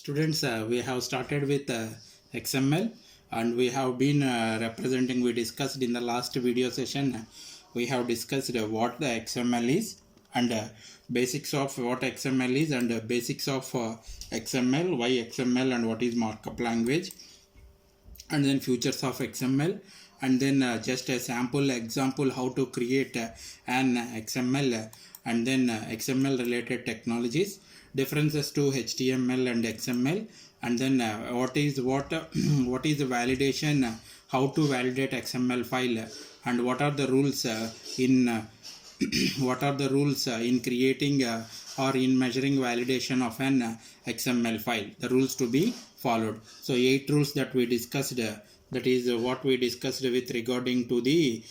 Students, we have started with XML and we have been representing, we discussed in the last video session, we have discussed what the XML is and basics of what XML is and basics of XML, why XML and what is markup language, and then features of XML, and then just a sample example how to create an XML, and then XML related technologies, differences to HTML and XML, and then what is the validation, how to validate XML file, and what are the rules in what are the rules in creating or in measuring validation of an XML file, the rules to be followed. So 8 rules that we discussed, that is what we discussed with regarding to the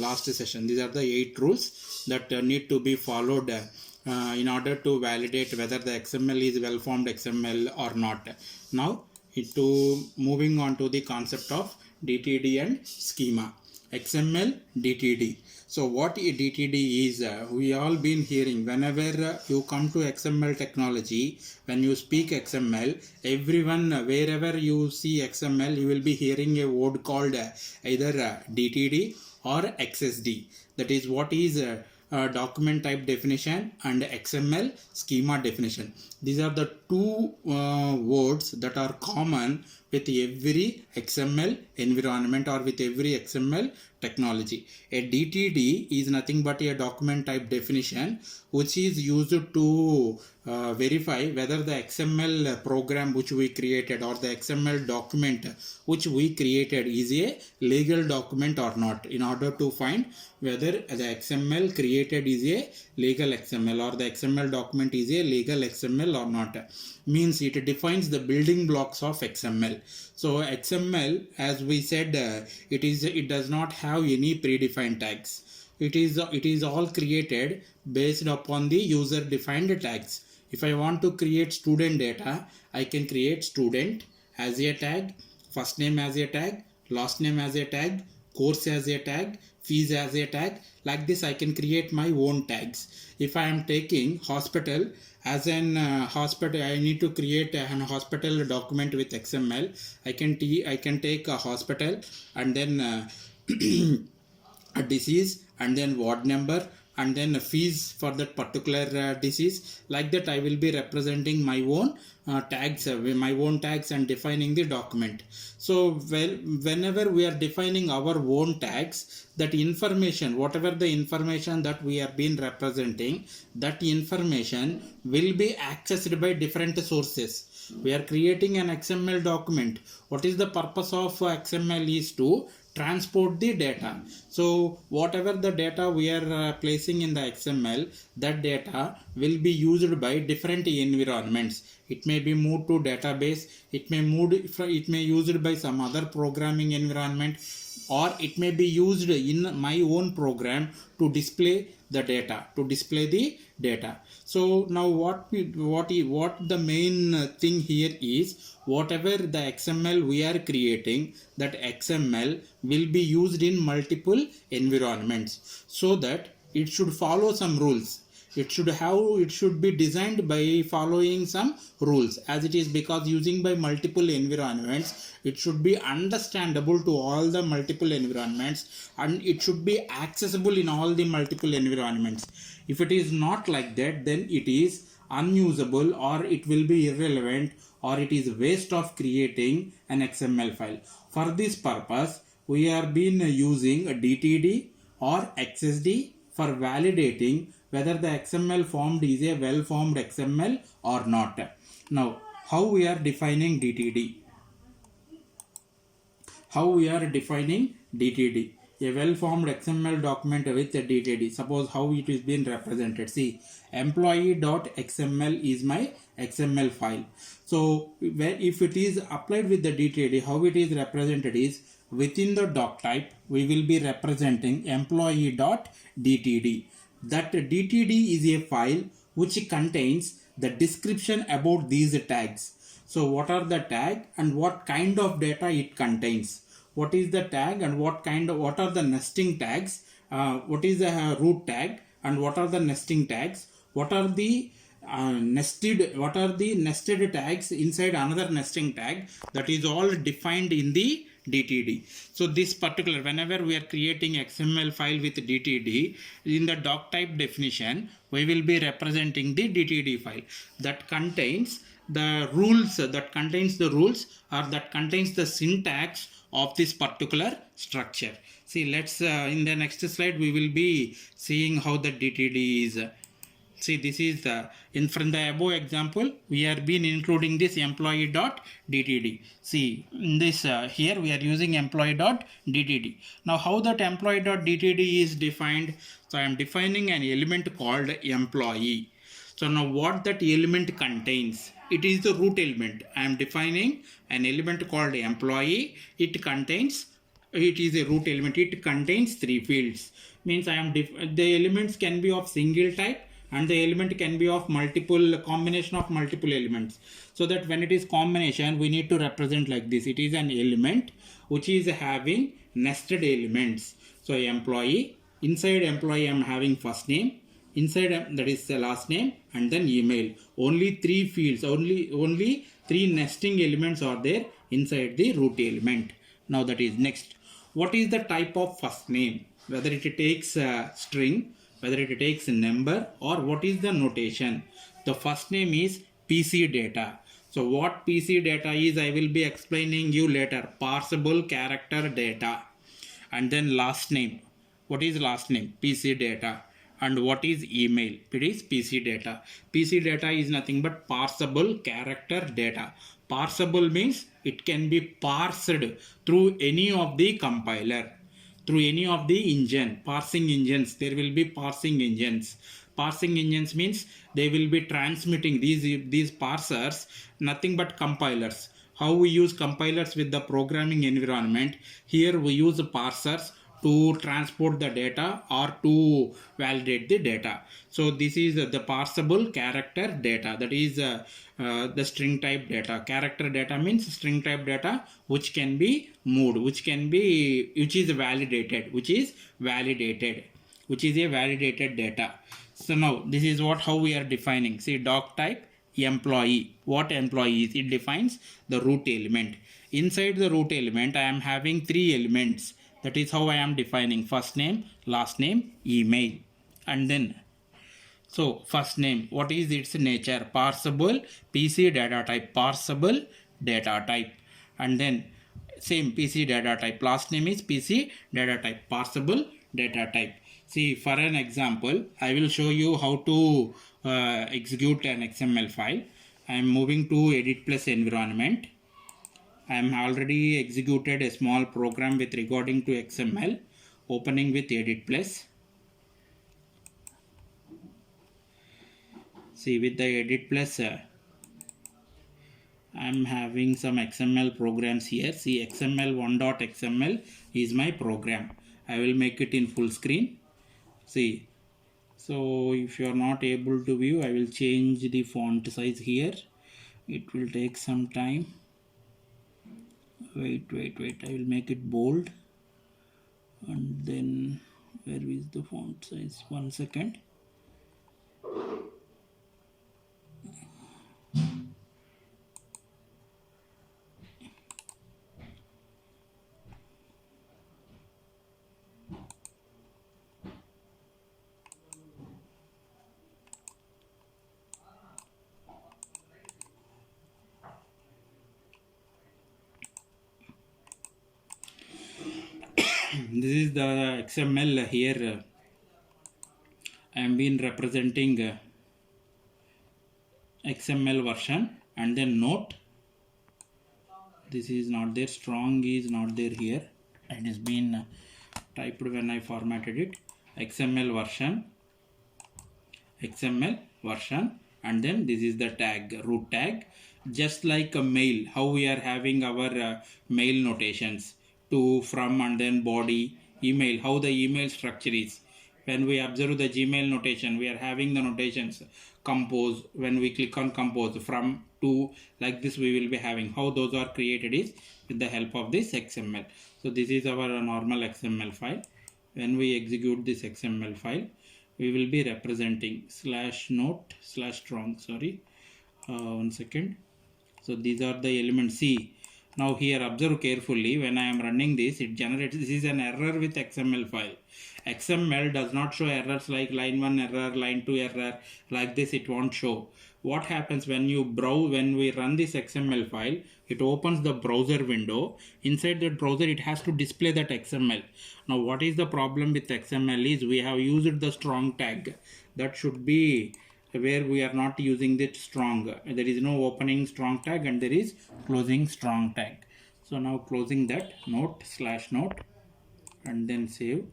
last session. These are the 8 rules that need to be followed in order to validate whether the XML is well formed XML or not. Now moving on to the concept of DTD and schema. XML, DTD. So what a DTD is, we all been hearing whenever you come to XML technology, when you speak XML, everyone, wherever you see XML, you will be hearing a word called either DTD or XSD. That is what is document type definition and XML schema definition. These are the two words that are common with every XML environment or with every XML technology. A DTD is nothing but a document type definition which is used to verify whether the XML program which we created or the XML document which we created is a legal document or not, in order to find whether the XML created is a legal XML or the XML document is a legal XML or not. Means it defines the building blocks of XML. So XML, as we said, it does not have any predefined tags. It is all created based upon the user defined tags. If I want to create student data, I can create student as a tag, first name as a tag, last name as a tag, course as a tag, fees as a tag. Like this I can create my own tags. If I am taking hospital as an hospital, I need to create an hospital document with XML. I can take a hospital and then a disease and then ward number and then fees for that particular disease. Like that I will be representing my own tags and defining the document. So whenever we are defining our own tags, that information, whatever the information that we are been representing, that information will be accessed by different sources. We are creating an XML document. What is the purpose of XML is to transport the data. So whatever the data we are placing in the XML, that data will be used by different environments. It may be moved to database, it may used by some other programming environment, or it may be used in my own program to display the data, So now what the main thing here is, whatever the XML we are creating, that XML will be used in multiple environments, so that it should follow some rules. It should be designed by following some rules, as it is, because using by multiple environments, it should be understandable to all the multiple environments and it should be accessible in all the multiple environments. If it is not like that, then it is unusable, or it will be irrelevant, or it is waste of creating an XML file. For this purpose, we are been using a DTD or XSD for validating whether the XML formed is a well formed XML or not. Now, how we are defining DTD? A well formed XML document with a DTD. Suppose how it is being represented. See, employee.xml is my XML file. So if it is applied with the DTD, how it is represented is, within the doc type we will be representing employee.dtd. That DTD is a file which contains the description about these tags. So what are the tag and what kind of data it contains? What is the tag and what are the nesting tags? What is the root tag and what are the nesting tags? What are the nested, what are the nested tags inside another nesting tag, that is all defined in the DTD. So this particular, whenever we are creating XML file with DTD, in the doc type definition we will be representing the DTD file that contains the rules, or that contains the syntax of this particular structure. See, let's in the next slide we will be seeing how the DTD is. See, this is the, in from the above example we have been including this employee.dtd. See, in this here we are using employee.dtd. Now how that employee.dtd is defined? So I am defining an element called employee. So now what that element contains? It is the root element. I am defining an element called employee. It is a root element. It contains 3 fields. Means I am the elements can be of single type, and the element can be of multiple combination of multiple elements. So that when it is combination, we need to represent like this. It is an element which is having nested elements. So employee, inside employee I am having first name, inside that is the last name, and then email. Only 3 fields, only 3 nesting elements are there inside the root element. Now that is next. What is the type of first name? Whether it takes a string, whether it takes a number, or what is the notation? The first name is PC data. So what PC data is, I will be explaining you later. Parsable character data. And then last name. What is last name? PC data. And what is email? It is PC data. PC data is nothing but parsable character data. Parsable means it can be parsed through any of the compiler, through any of the engine, parsing engines. There will be parsing engines. Parsing engines means they will be transmitting these parsers, nothing but compilers. How we use compilers with the programming environment, here we use parsers to transport the data or to validate the data. So this is the parsable character data, that is the string type data. Character data means string type data which can be moved, which is validated, which is a validated data. So now this is how we are defining. See, doc type employee. What employee is? It defines the root element. Inside the root element I am having 3 elements. That is how I am defining first name, last name, email. And then, so first name, what is its nature? Parsable PC data type, parsable data type. And then same PC data type, last name is PC data type, parsable data type. See, for an example, I will show you how to execute an XML file. I am moving to Edit Plus environment. I am already executed a small program with regarding to XML, opening with Edit Plus. See, with the Edit Plus, I am having some XML programs here. See, XML1.xml is my program. I will make it in full screen. See, so if you are not able to view, I will change the font size here. It will take some time. Wait, I will make it bold. And then where is the font size? 1 second. This is the XML here. I am been representing XML version, and then note, this is not there, strong is not there here. It has been typed when I formatted it. XML version, and then this is the tag, root tag. Just like a mail, how we are having our mail notations, to, from, and then body. Email, how the email structure is. When we observe the Gmail notation, we are having the notations compose. When we click on compose, from, to, like this we will be having. How those are created is with the help of this XML. So this is our normal XML file. When we execute this XML file, we will be representing slash note slash strong, sorry, one second. So these are the elements. See, now here observe carefully. When I am running this, it generates, this is an error with XML file. XML does not show errors like line 1 error, line 2 error, like this it won't show. What happens when you browse, when we run this XML file, it opens the browser window. Inside that browser it has to display that XML. Now what is the problem with XML is we have used the strong tag. That should be where we are not using that strong. There is no opening strong tag and there is closing strong tag. So now closing that note slash note and then save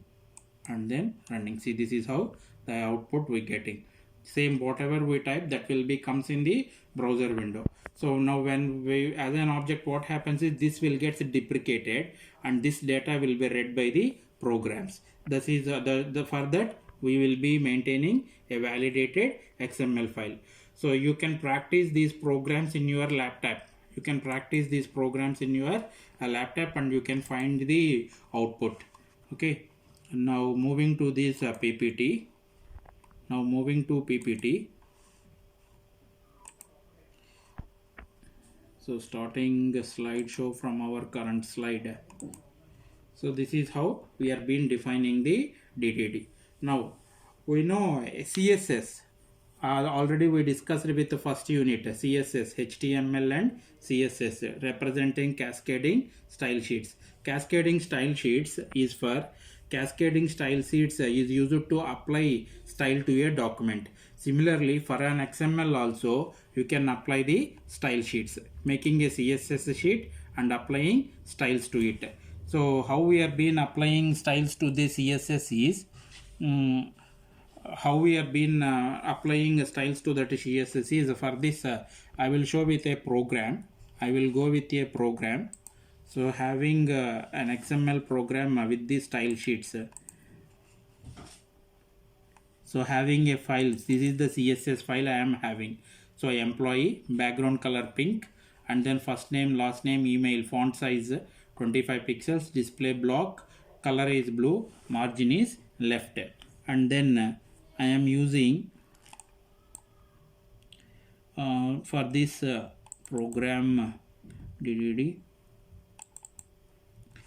and then running. See, this is how the output we getting. Same whatever we type, that will be comes in the browser window. So now when we as an object, what happens is this will get deprecated and this data will be read by the programs. This is for that we will be maintaining a validated XML file. So you can practice these programs in your laptop. You can practice these programs in your laptop and you can find the output. Okay. Now moving to this PPT. Now moving to PPT. So starting the slideshow from our current slide. So this is how we are been defining the DTD. Now we know CSS. Already we discussed with the first unit, CSS, HTML and CSS, representing cascading style sheets. Cascading style sheets is for cascading style sheets is used to apply style to a document. Similarly, for an XML also, you can apply the style sheets, making a CSS sheet and applying styles to it. So how we have been applying styles to the CSS is, how we have been applying styles to that CSS is for this I will show with a program. I will go with a program. So having an XML program with these style sheets. So having a file, this is the CSS file I am having. So employee, background color pink, and then first name, last name, email, font size 25 pixels, display block, color is blue, margin is left, and then I am using for this program DDD.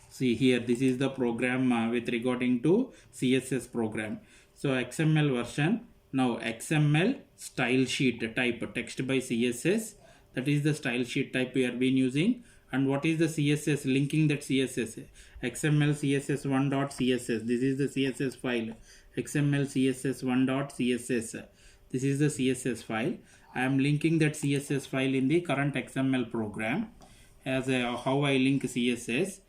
See here, this is the program with regarding to CSS program. So XML version. Now XML style sheet type text by CSS. That is the style sheet type we have been using. And what is the CSS? Linking that CSS. XML CSS1.css. This is the CSS file. XML CSS1.css. This is the CSS file. I am linking that CSS file in the current XML program as how I link CSS,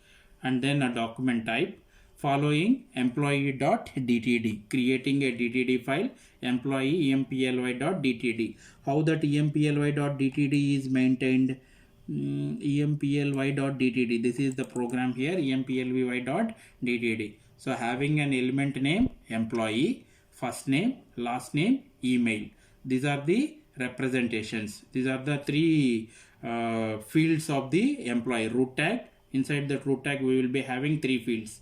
and then a document type following employee.dtd, creating a DTD file, employee emply.dtd. How that emply.dtd is maintained? Emply.dtd. This is the program here, emply.dtd. So having an element name employee, first name, last name, email. These are the representations. These are the three fields of the employee. Root tag. Inside that root tag we will be having three fields.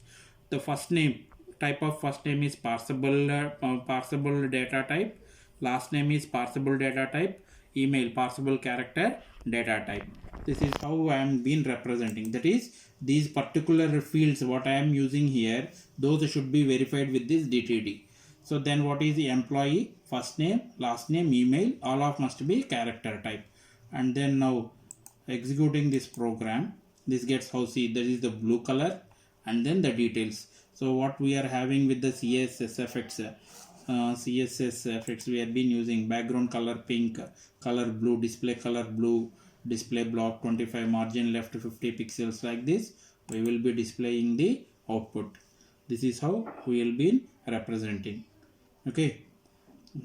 The first name, type of first name is parsable data type. Last name is parsable data type. Email parsable character data type. This is how I am been representing. That is, these particular fields what I am using here, those should be verified with this DTD. So then what is the employee, first name, last name, email, all of must be character type. And then now executing this program, this gets how, see, that is the blue color and then the details. So what we are having with the CSS effects, CSS effects we have been using background color pink, color blue, display color blue, display block 25, margin left 50 pixels, like this we will be displaying the output. This is how we will be representing. Okay,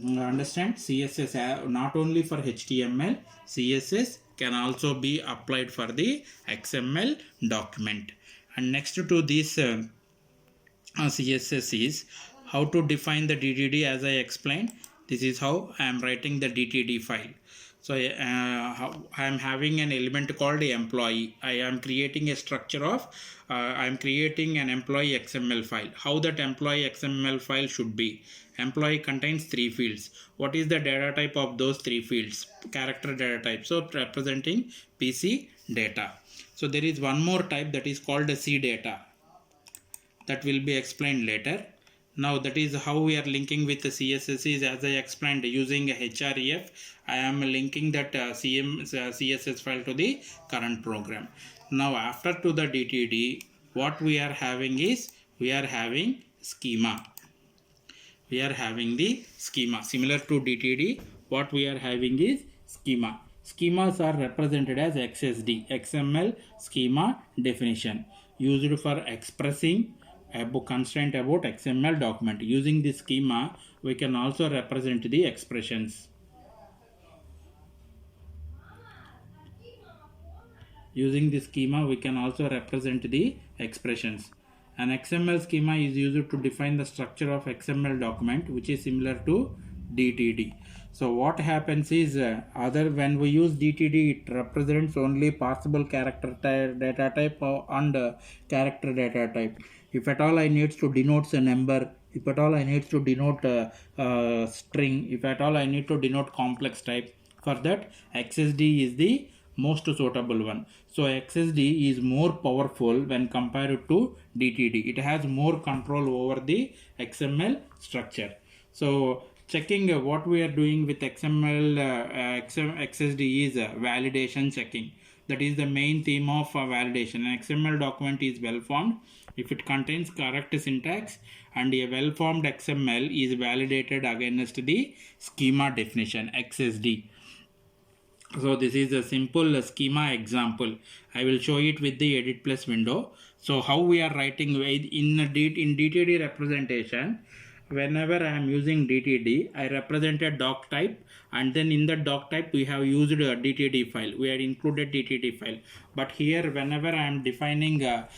understand? CSS not only for HTML, CSS can also be applied for the XML document. And next to this CSS is how to define the DTD. As I explained, this is how I am writing the DTD file. So I am having an element called employee. I am creating a structure of I am creating an employee XML file. How that employee XML file should be? Employee contains 3 fields. What is the data type of those 3 fields? Character data type. So representing PC data. So there is one more type that is called C data. That will be explained later. Now that is how we are linking with the CSS is, as I explained, using href. I am linking that CSS file to the current program. Now after to the DTD, what we are having is we are having schema. We are having the schema similar to DTD. What we are having is schema. Schemas are represented as XSD, XML schema definition, used for expressing a constraint about XML document. Using this schema, we can also represent the expressions. Using this schema, we can also represent the expressions. An XML schema is used to define the structure of XML document, which is similar to DTD. So what happens is when we use DTD, it represents only parsable character data type and character data type. If at all I need to denote a number, if at all I need to denote a string, if at all I need to denote complex type, for that XSD is the most suitable one. So XSD is more powerful when compared to DTD. It has more control over the XML structure. So checking what we are doing with XML XSD is validation checking. That is the main theme of validation. An XML document is well formed if it contains correct syntax, and a well formed XML is validated against the schema definition XSD. So this is a simple schema example. I will show it with the edit plus window. So how we are writing in DTD representation, whenever I am using DTD, I represent a doc type, and then in the doc type we have used a DTD file. We have included DTD file. But here whenever I am defining a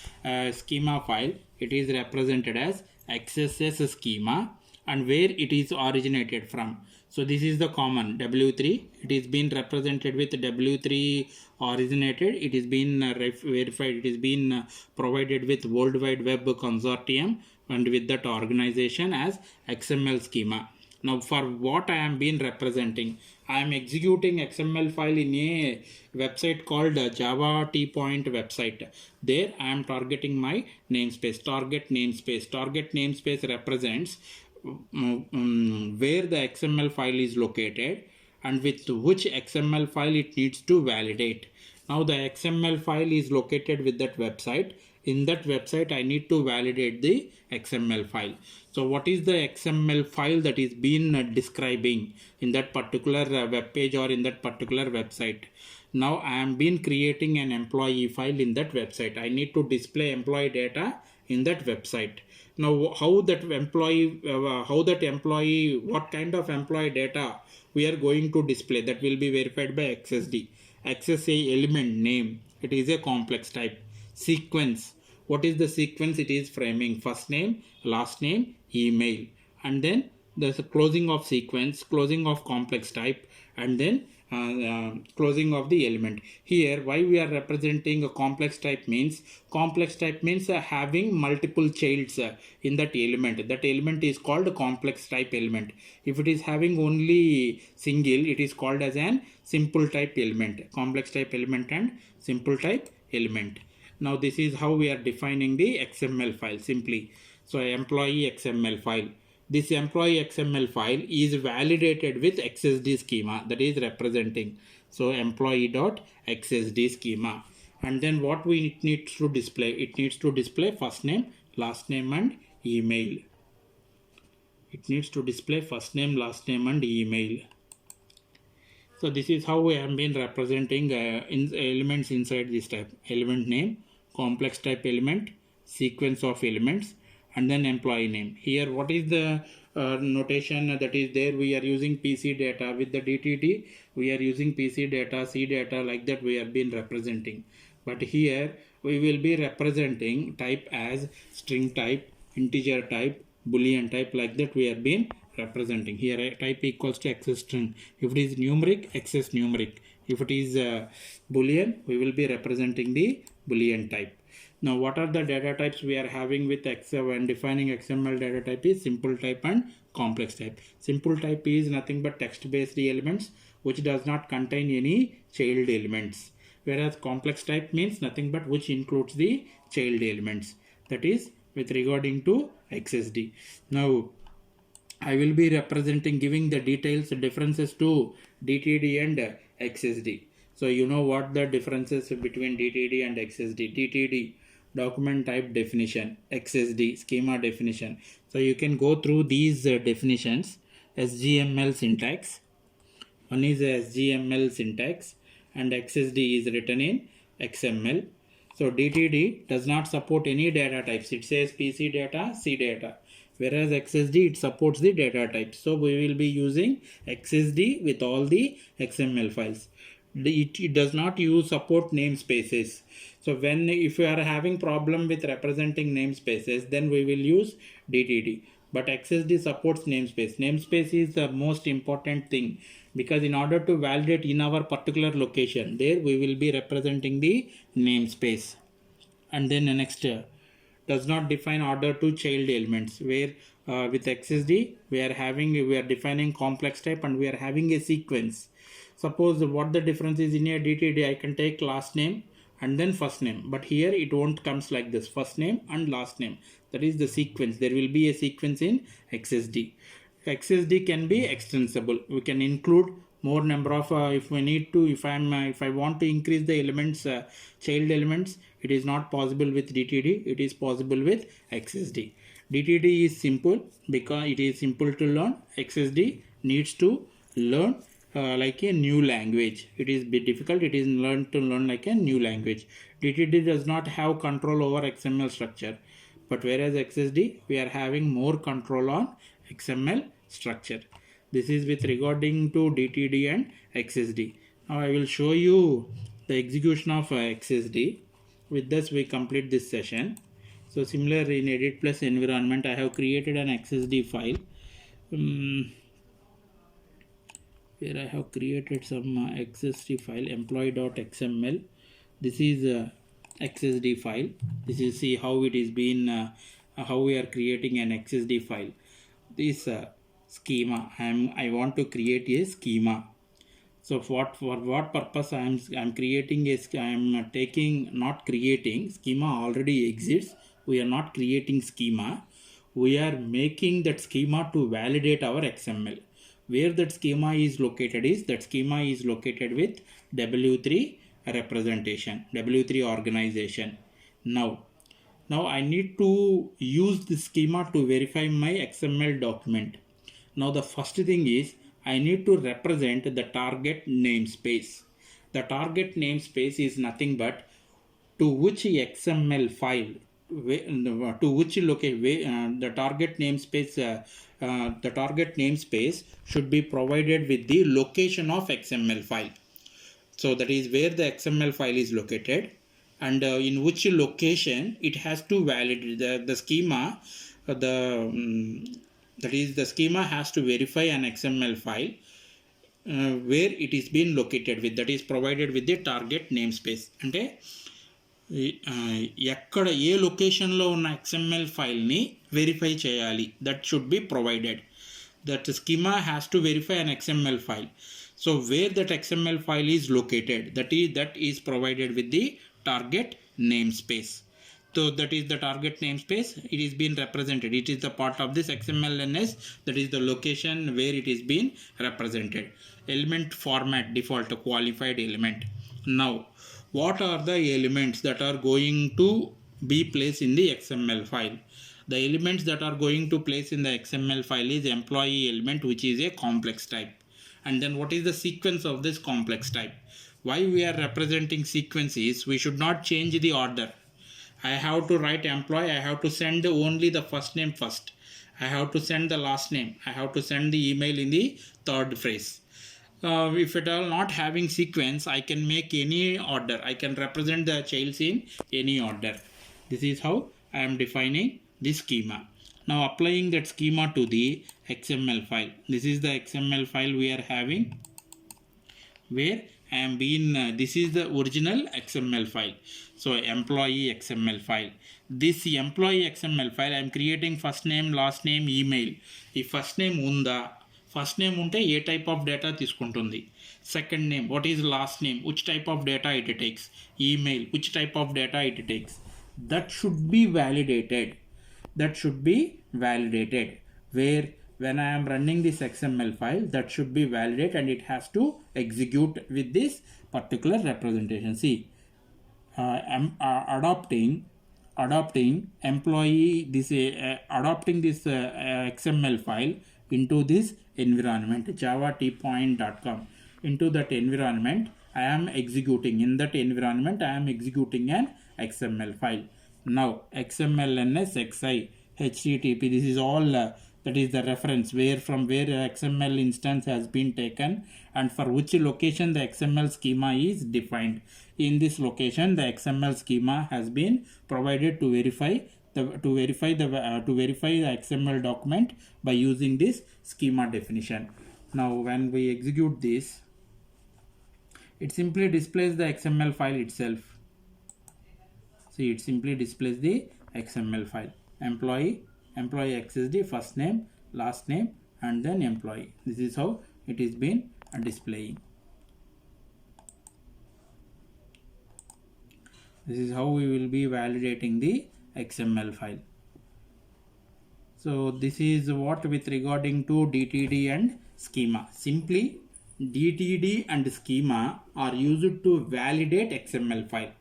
schema file, it is represented as XSS schema and where it is originated from. So this is the common W3. It is been represented with W3 originated. It is been verified. It is been provided with World Wide Web Consortium and with that organization as XML schema. Now for what I am been representing, I am executing XML file in a website called Java T-Point website. There I am targeting my namespace, target namespace. Target namespace represents where the XML file is located and with which XML file it needs to validate. Now the XML file is located with that website. In that website I need to validate the XML file. So what is the XML file that is been describing in that particular web page or in that particular website? Now I am been creating an employee file in that website. I need to display employee data in that website. Now how that employee, what kind of employee data we are going to display, that will be verified by XSD. XSA element name, it is a complex type. Sequence, what is the sequence? It is framing first name, last name, email, and then there's a closing of sequence, closing of complex type, and then closing of the element. Here why we are representing a complex type means having multiple childs in that element. That element is called a complex type element. If it is having only single, it is called as an simple type element. Complex type element and simple type element. Now this is how we are defining the XML file simply. So employee XML file. This employee XML file is validated with XSD schema, that is representing. So employee.xsd schema. And then what we need to display? It needs to display first name, last name and email. It needs to display first name, last name and email. So this is how we have been representing elements inside this type. Element name, complex type element, sequence of elements, and then employee name. Here what is the notation that is there? We are using PC data. With the DTD we are using PC data, C data, like that we have been representing. But here we will be representing type as string type, integer type, boolean type, like that we have been representing. Here type equals to access string. If it is numeric, access numeric. If it is boolean, we will be representing the boolean type. Now what are the data types we are having with Excel when defining XML data type is simple type and complex type. Simple type is nothing but text based elements which does not contain any child elements. Whereas complex type means nothing but which includes the child elements. That is with regarding to XSD. Now I will be representing giving the details differences to DTD and XSD. So you know what the differences between DTD and XSD. DTD document type definition, XSD schema definition. So you can go through these definitions. SGML syntax. One is SGML syntax and XSD is written in XML. So DTD does not support any data types. It says PC data, C data. Whereas XSD, it supports the data types. So we will be using XSD with all the XML files. It does not use support namespaces. So if you are having problem with representing namespaces, then we will use DTD. But XSD supports namespace. Namespace is the most important thing because in order to validate in our particular location, there we will be representing the namespace. And then the next does not define order to child elements, where with XSD we are defining complex type and we are having a sequence. Suppose what the difference is in a DTD, I can take last name and then first name, but here it won't comes like this, first name and last name. That is the sequence. There will be a sequence in XSD. XSD can be extensible. We can include more number of if we need to, if I want to increase the elements, child elements, it is not possible with DTD. It is possible with XSD. DTD is simple because it is simple to learn. XSD needs to learn like a new language. It is bit difficult. It is learn like a new language. DTD does not have control over XML structure, but whereas XSD we are having more control on XML structure. This is with regarding to DTD and XSD. Now I will show you the execution of XSD. With this we complete this session. So similar in edit plus environment, I have created an XSD file where I have created some XSD file employee.xml. This is XSD file. This is see how it is been how we are creating an XSD file. This schema, I want to create a schema. So for what purpose I am creating not creating schema already exists. We are not creating schema. We are making that schema to validate our XML. Where that schema is located is that schema is located with W3 representation, W3 organization. Now I need to use the schema to verify my XML document. Now the first thing is I need to represent the target namespace. The target namespace is nothing but to which XML file, to which location the target namespace should be provided with the location of XML file. So that is where the XML file is located and in which location it has to validate the schema. That is the schema has to verify an XML file where it is being located with, that is provided with the target namespace. అంటే ఎక్కడ ఏ లొకేషన్లో ఉన్న XML ఫైల్ని verify చేయాలి, that should be provided. That schema has to verify an XML file. So where that XML file is located, that is provided with the target namespace. So that is the target namespace. It is being represented. It is the part of this XMLNS. That is the location where it is being represented. Element format default qualified element. Now what are the elements that are going to be placed in the XML file? The elements that are going to place in the XML file is employee element, which is a complex type. And then what is the sequence of this complex type? Why we are representing sequences, we should not change the order. I have to write employee, I have to send only the first name first. I have to send the last name. I have to send the email in the third phrase. If it are not having sequence, I can make any order. I can represent the childs in any order. This is how I am defining this schema. Now applying that schema to the XML file. This is the XML file we are having, where I am being this is the original XML file. So employee XML file. This employee XML file I am creating first name, last name, email. If first name unda, first name unte A type of data తీసుకుంటుంది, second name what is last name, which type of data it takes, email which type of data it takes, that should be validated. That should be validated, where when I am running this XML file, that should be validated and it has to execute with this particular representation. See, I'm adopting employee this adopting this XML file into this environment java tpoint.com. Into that environment I am executing, in that environment I am executing an XML file. Now XMLNS xi http, this is all that is the reference where from where XML instance has been taken and for which location the XML schema is defined. In this location the XML schema has been provided to verify the XML document by using this schema definition. Now when we execute this, it simply displays the XML file itself. See, it simply displays the XML file. Employee XSD, first name, last name, and then employee. This is how it is been displaying. This is how we will be validating the XML file. So this is what with regarding to DTD and schema. Simply DTD and schema are used to validate XML file.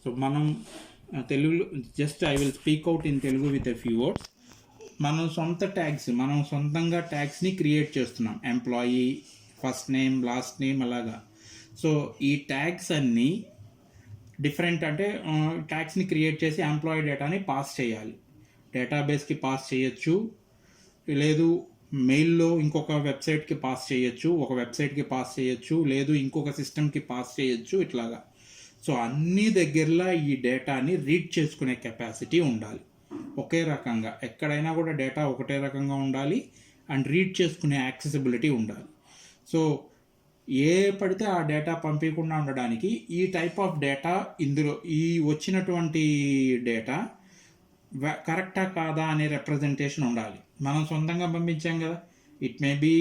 So మనం తెలుగులో just I will speak out in Telugu with a few words. మనం సొంతంగా ట్యాగ్స్ని create చేస్తున్నాం, employee, first name, last name అలాగా. So ఈ tags అన్నీ different, అంటే ట్యాగ్స్ని create చేసి ఎంప్లాయీ డేటాని పాస్ చేయాలి. డేటాబేస్కి పాస్ చేయొచ్చు, లేదు మెయిల్లో ఇంకొక వెబ్సైట్కి పాస్ చేయొచ్చు, ఒక వెబ్సైట్కి పాస్ చేయొచ్చు, లేదు ఇంకొక సిస్టమ్కి పాస్ చేయొచ్చు, ఇట్లాగా. సో అన్ని దగ్గరలో ఈ డేటాని రీడ్ చేసుకునే కెపాసిటీ ఉండాలి. ఒకే రకంగా ఎక్కడైనా కూడా డేటా ఒకటే రకంగా ఉండాలి అండ్ రీడ్ చేసుకునే యాక్సెసిబిలిటీ ఉండాలి. సో ఏ పడితే ఆ డేటా పంపించకుండా ఉండడానికి ఈ టైప్ ఆఫ్ డేటా, ఇందులో ఈ వచ్చినటువంటి డేటా కరెక్టా కాదా అనే రిప్రజెంటేషన్ ఉండాలి. మనం సొంతంగా పంపించాం కదా, ఇట్ మే బీ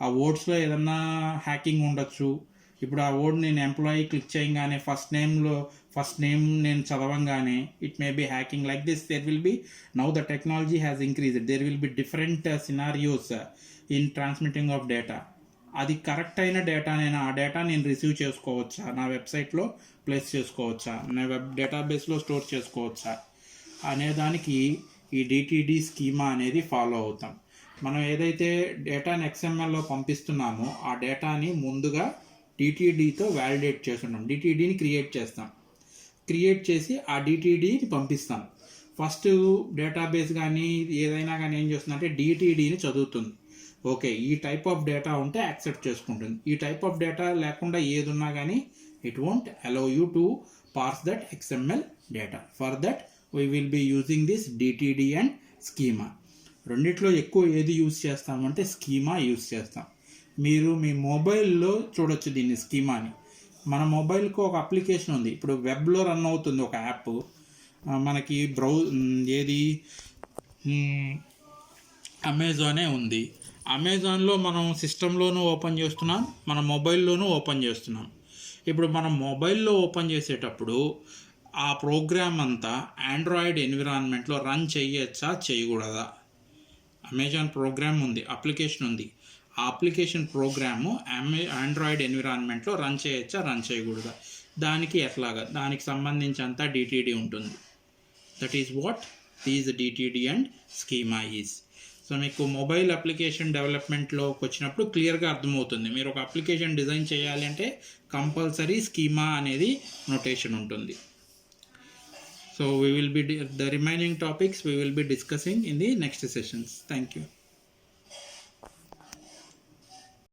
ఆ వర్డ్స్లో ఏదన్నా హ్యాకింగ్ ఉండొచ్చు. ఇప్పుడు ఆ వర్డ్ నేను ఎంప్లాయీ క్లిక్ చేయగానే ఫస్ట్ నేమ్ నేను చదవంగానే it may be hacking. Like this there will be, now the technology has increased, there will be different scenarios in transmitting of data. అది కరెక్ట్ అయిన డేటానైనా, ఆ డేటా నేను రిసీవ్ చేసుకోవచ్చా, నా వెబ్సైట్లో ప్లేస్ చేసుకోవచ్చా, నా డేటాబేస్లో స్టోర్ చేసుకోవచ్చా అనేదానికి ఈ డిటిడి స్కీమా అనేది ఫాలో అవుతాం. మనం ఏదైతే డేటాని XMLలో పంపిస్తున్నామో ఆ డేటాని ముందుగా డిటిడితో వ్యాలిడేట్ చేస్తున్నాం. డిటిడిని క్రియేట్ చేసి ఆ డిటిడిని పంపిస్తాం. ఫస్ట్ డేటాబేస్ కానీ ఏదైనా కానీ ఏం చేస్తుందంటే డిటిడిని చదువుతుంది. ఓకే, ఈ టైప్ ఆఫ్ డేటా ఉంటే యాక్సెప్ట్ చేసుకుంటుంది. ఈ టైప్ ఆఫ్ డేటా లేకుండా ఏది ఉన్నా కానీ it won't allow you to parse that XML data. For that we will be using this DTD and schema. రెండిట్లో ఎక్కువ ఏది యూజ్ చేస్తామంటే స్కీమా యూజ్ చేస్తాం. మీరు మీ మొబైల్లో చూడొచ్చు దీన్ని, స్కీమాని. మన మొబైల్కి ఒక అప్లికేషన్ ఉంది, ఇప్పుడు వెబ్లో రన్ అవుతుంది ఒక యాప్. మనకి అమెజానే ఉంది. అమెజాన్లో మనం సిస్టంలోనూ ఓపెన్ చేస్తున్నాం, మన మొబైల్లోనూ ఓపెన్ చేస్తున్నాం. ఇప్పుడు మనం మొబైల్లో ఓపెన్ చేసేటప్పుడు ఆ ప్రోగ్రామ్ అంతా ఆండ్రాయిడ్ ఎన్విరాన్మెంట్లో రన్ చేయొచ్చా చేయకూడదా? అమెజాన్ ప్రోగ్రామ్ ఉంది, అప్లికేషన్ ఉంది. ఆ అప్లికేషన్ ప్రోగ్రాము ఆండ్రాయిడ్ ఎన్విరాన్మెంట్లో రన్ చేయొచ్చా రన్ చేయకూడదా, దానికి ఎట్లాగా, దానికి సంబంధించినంత డిటిడి ఉంటుంది. That is what is DTD and schema is. So మీకు మొబైల్ అప్లికేషన్ డెవలప్మెంట్లోకి వచ్చినప్పుడు క్లియర్గా అర్థమవుతుంది. మీరు ఒక అప్లికేషన్ డిజైన్ చేయాలి అంటే కంపల్సరీ స్కీమా అనేది నోటేషన్ ఉంటుంది. So we will be the remaining topics we will be discussing in the next sessions. Thank you.